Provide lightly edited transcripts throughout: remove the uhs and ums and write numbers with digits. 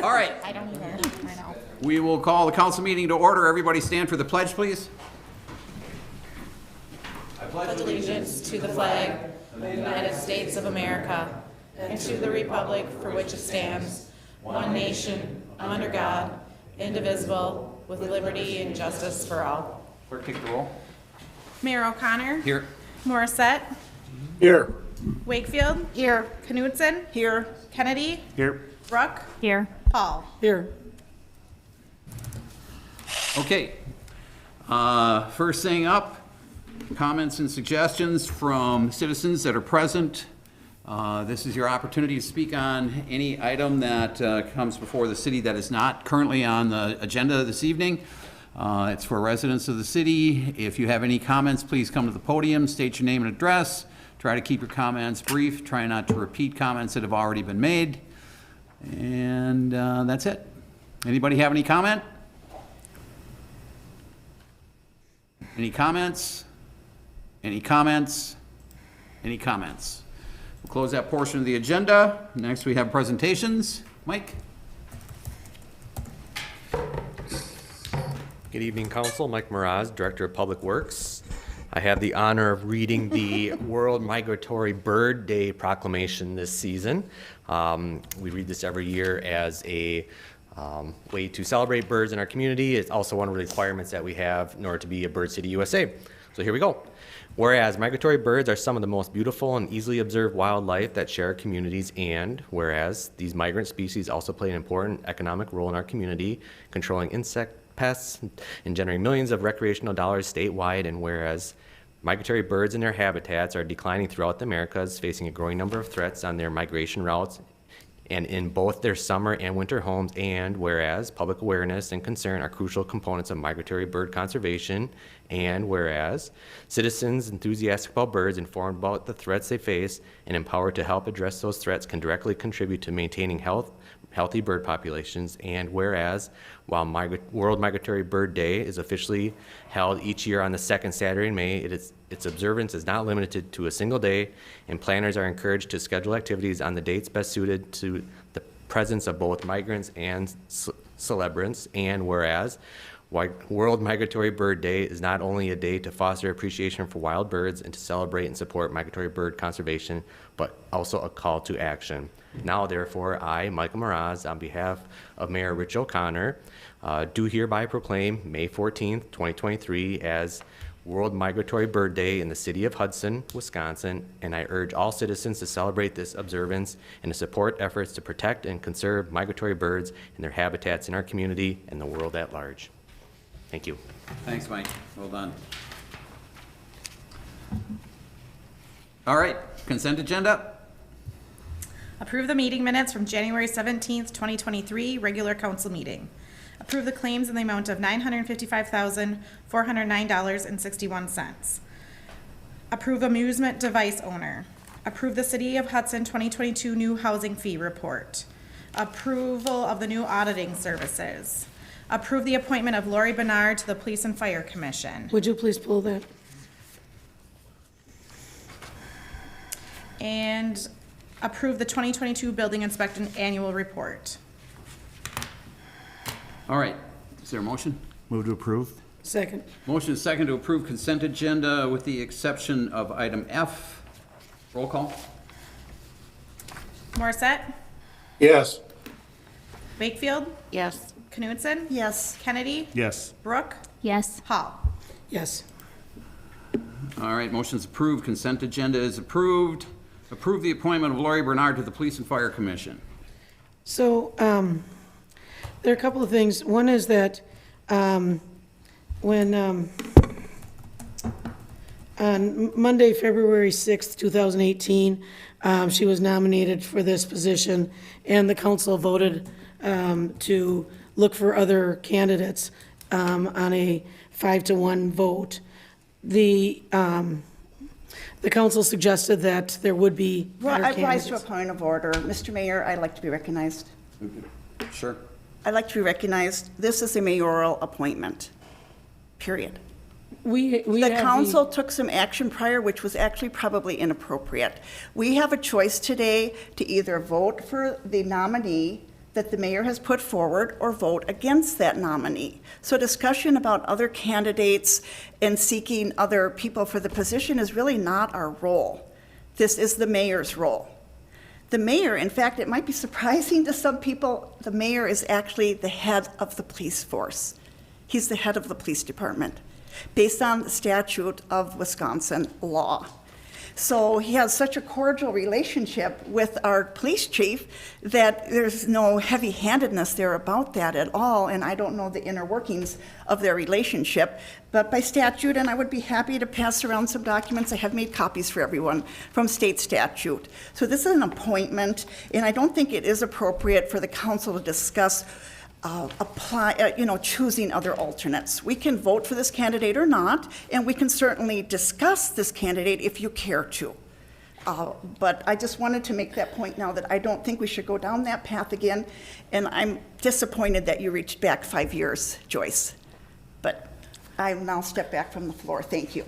All right, I don't either. I know. we will call the council meeting to order. Everybody stand for the pledge, please. Pledge allegiance to the flag of the United States of America and to the republic for which it stands, one nation, under God, indivisible, with liberty and justice for all. Clerk, take the roll. Mayor O'Connor. Here. Morissette. Here. Wakefield. Here. Knudsen. Here. Kennedy. Here. Ruck. Here. Paul. Here. Okay. First thing up, comments and suggestions from citizens that are present. This is your opportunity to speak on any item that comes before the city that is not currently on the agenda this evening. It's for residents of the city. If you have any comments, please come to the podium, state your name and address. Try to keep your comments brief. Try not to repeat comments that have already been made. And that's it. Anybody have any comment? Any comments? Any comments? Any comments? We'll close that portion of the agenda. Next, we have presentations. Mike? Good evening, Council. Mike Mraz, Director of Public Works. I have the honor of reading the World Migratory Bird Day proclamation this season. We read this every year as a way to celebrate birds in our community. It's also one of the requirements that we have in order to be a Bird City USA. So here we go. Whereas migratory birds are some of the most beautiful and easily observed wildlife that share our communities, and whereas these migrant species also play an important economic role in our community, controlling insect pests and generating millions of recreational dollars statewide, and whereas migratory birds and their habitats are declining throughout the Americas, facing a growing number of threats on their migration routes and in both their summer and winter homes, and whereas public awareness and concern are crucial components of migratory bird conservation, and whereas citizens enthusiastic about birds, informed about the threats they face, and empowered to help address those threats can directly contribute to maintaining healthy bird populations, and whereas while World Migratory Bird Day is officially held each year on the second Saturday in May, its observance is not limited to a single day, and planners are encouraged to schedule activities on the dates best suited to the presence of both migrants and celebrants, and whereas World Migratory Bird Day is not only a day to foster appreciation for wild birds and to celebrate and support migratory bird conservation, but also a call to action. Now, therefore, I, Michael Mraz, on behalf of Mayor Rich O'Connor, do hereby proclaim May 14th, 2023 as World Migratory Bird Day in the city of Hudson, Wisconsin, and I urge all citizens to celebrate this observance and to support efforts to protect and conserve migratory birds and their habitats in our community and the world at large. Thank you. Thanks, Mike. Well done. All right, consent agenda. Approve the meeting minutes from January 17th, 2023, regular council meeting. Approve the claims in the amount of $955,409.61. Approve amusement device owner. Approve the City of Hudson 2022 new housing fee report. Approval of the new auditing services. Approve the appointment of Lori Bernard to the Police and Fire Commission. Would you please pull that? And approve the 2022 building inspection annual report. All right, is there a motion? Move to approve. Second. Motion is second to approve consent agenda with the exception of item F. Roll call. Morissette, Yes. Wakefield, Yes. Knudsen, Yes. Kennedy, Yes. Brooke, Yes. Hall. Yes. All right, motion's approved. Consent agenda is approved. Approve the appointment of Lori Bernard to the Police and Fire Commission. So, there are a couple of things. One is that, when, on Monday, February 6th, 2018, she was nominated for this position, and the council voted, to look for other candidates, on a 5-to-1 vote. The council suggested that there would be Well, better I'd rise to a candidates. point of order. Mr. Mayor, I'd like to be recognized. Sure. I'd like to be recognized. This is a mayoral appointment, period. We The have council took some action prior, which was actually probably inappropriate. We have a choice today to either vote for the nominee that the mayor has put forward or vote against that nominee. So discussion about other candidates and seeking other people for the position is really not our role. This is the mayor's role. The mayor, in fact, it might be surprising to some people, the mayor is actually the head of the police force. He's the head of the police department, based on the statute of Wisconsin law. So he has such a cordial relationship with our police chief that there's no heavy-handedness there about that at all, and I don't know the inner workings of their relationship. But by statute, and I would be happy to pass around some documents, I have made copies for everyone from state statute. So this is an appointment, and I don't think it is appropriate for the council to discuss choosing other alternates. We can vote for this candidate or not, and we can certainly discuss this candidate if you care to. But I just wanted to make that point now that I don't think we should go down that path again, and I'm disappointed that you reached back 5 years, Joyce. But I will now step back from the floor. Thank you.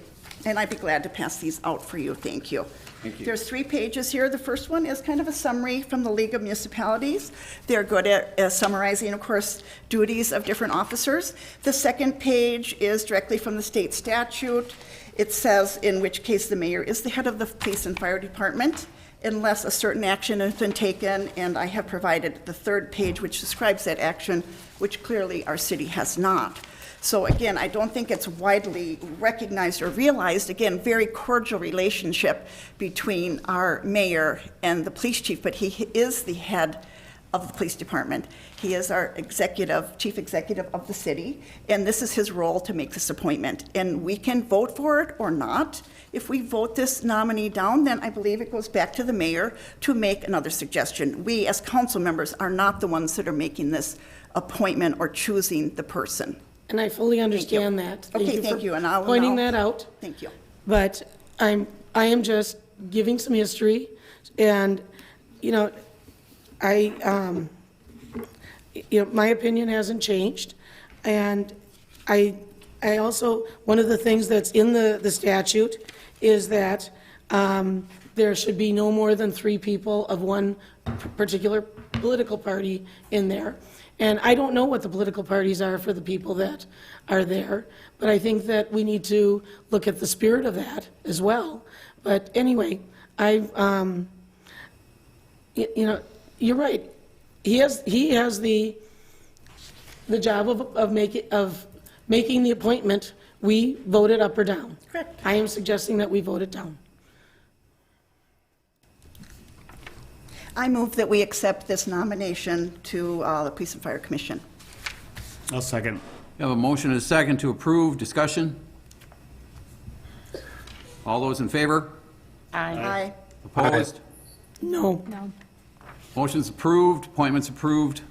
And I'd be glad to pass these out for you. Thank you. Thank you. There's 3 pages here. The first one is kind of a summary from the League of Municipalities. They're good at summarizing, of course, duties of different officers. The second page is directly from the state statute. It says in which case the mayor is the head of the police and fire department unless a certain action has been taken, and I have provided the third page which describes that action, which clearly our city has not. So again, I don't think it's widely recognized or realized. Again, very cordial relationship between our mayor and the police chief, but he is the head of the police department. He is our chief executive of the city, and this is his role to make this appointment. And we can vote for it or not. If we vote this nominee down, then I believe it goes back to the mayor to make another suggestion. We, as council members, are not the ones that are making this appointment or choosing the person. And I fully understand that. Okay, thank you, and I will pointing now- that out. Thank you. But I am just giving some history, and, my opinion hasn't changed. And I also, one of the things that's in the statute is that there should be no more than 3 people of one particular political party in there. And I don't know what the political parties are for the people that are there, but I think that we need to look at the spirit of that as well. But anyway, you're right. He has the job of making the appointment. We vote it up or down. Correct. I am suggesting that we vote it down. I move that we accept this nomination to the Police and Fire Commission. I'll second. We have a motion and a second to approve. Discussion? All those in favor? Aye. Opposed? No. Motion's approved. Appointment's approved.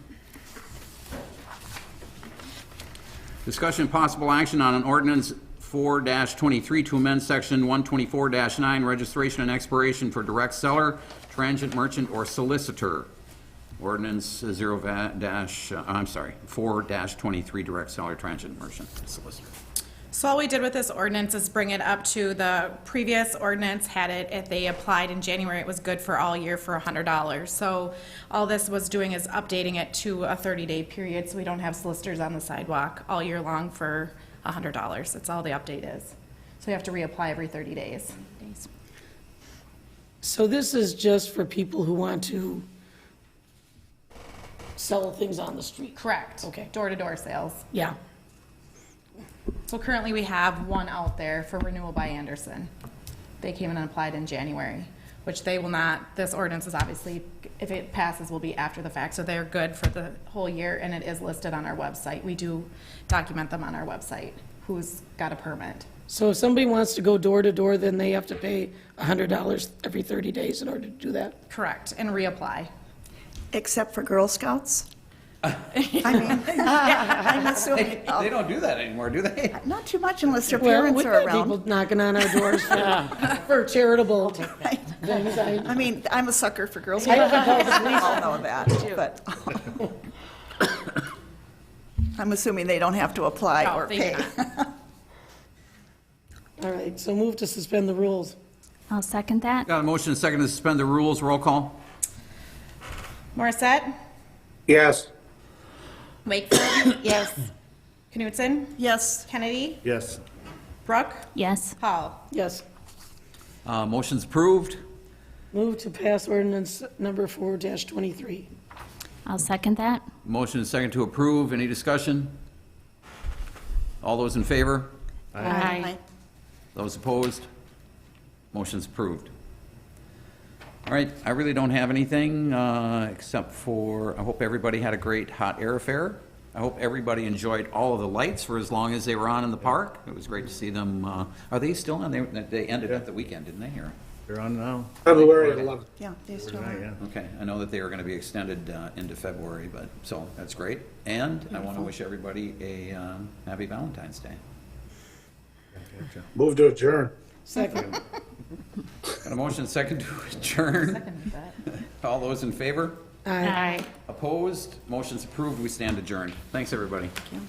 Discussion and possible action on an ordinance 4-23 to amend section 124-9, registration and expiration for direct seller, transient merchant, or solicitor. Ordinance 4-23, direct seller, transient merchant, solicitor. So all we did with this ordinance is bring it up to the previous ordinance had it, if they applied in January, it was good for all year for $100. So all this was doing is updating it to a 30-day period so we don't have solicitors on the sidewalk all year long for $100. That's all the update is. So you have to reapply every 30 days. So this is just for people who want to sell things on the street? Correct. Okay. Door-to-door sales. Yeah. So currently we have one out there for renewal by Anderson. They came in and applied in January, which they will not, this ordinance is obviously, if it passes, will be after the fact. So they're good for the whole year, and it is listed on our website. We do document them on our website, who's got a permit. So if somebody wants to go door to door, then they have to pay $100 every 30 days in order to do that? Correct, and reapply. Except for Girl Scouts? I mean, I'm assuming, They don't do that anymore, do they? not too much unless their Well, parents we've are got people around. knocking on our doors for charitable things. I mean, I'm a sucker for Girl I Scouts. haven't called the police. I'll know that, but I'm assuming they don't have to apply No, or they do pay. not. All right, so move to suspend the rules. I'll second that. Got a motion and a second to suspend the rules. Roll call. Morissette, Yes. Wakefield, Yes. Knutson, Yes. Kennedy, Yes. Brooke, Yes. Hall. Yes. Motion's approved. Move to pass ordinance number 4-23. I'll second that. Motion is second to approve. Any discussion? All those in favor? Aye. Those opposed? Motion's approved. All right, I really don't have anything, except for, I hope everybody had a great hot air affair. I hope everybody enjoyed all of the lights for as long as they were on in the park. It was great to see them. Are they still on? They ended at the weekend, didn't they? Or- They're on now. February 11th. Yeah, they still Right, are. yeah. Okay, I know that they are going to be extended into February, but, so, that's great. And I want to wish everybody a happy Valentine's Day. Move to adjourn. Second. Got a motion second to adjourn. All those in favor? Aye. Opposed? Motion's approved. We stand adjourned. Thanks, everybody. Thank you.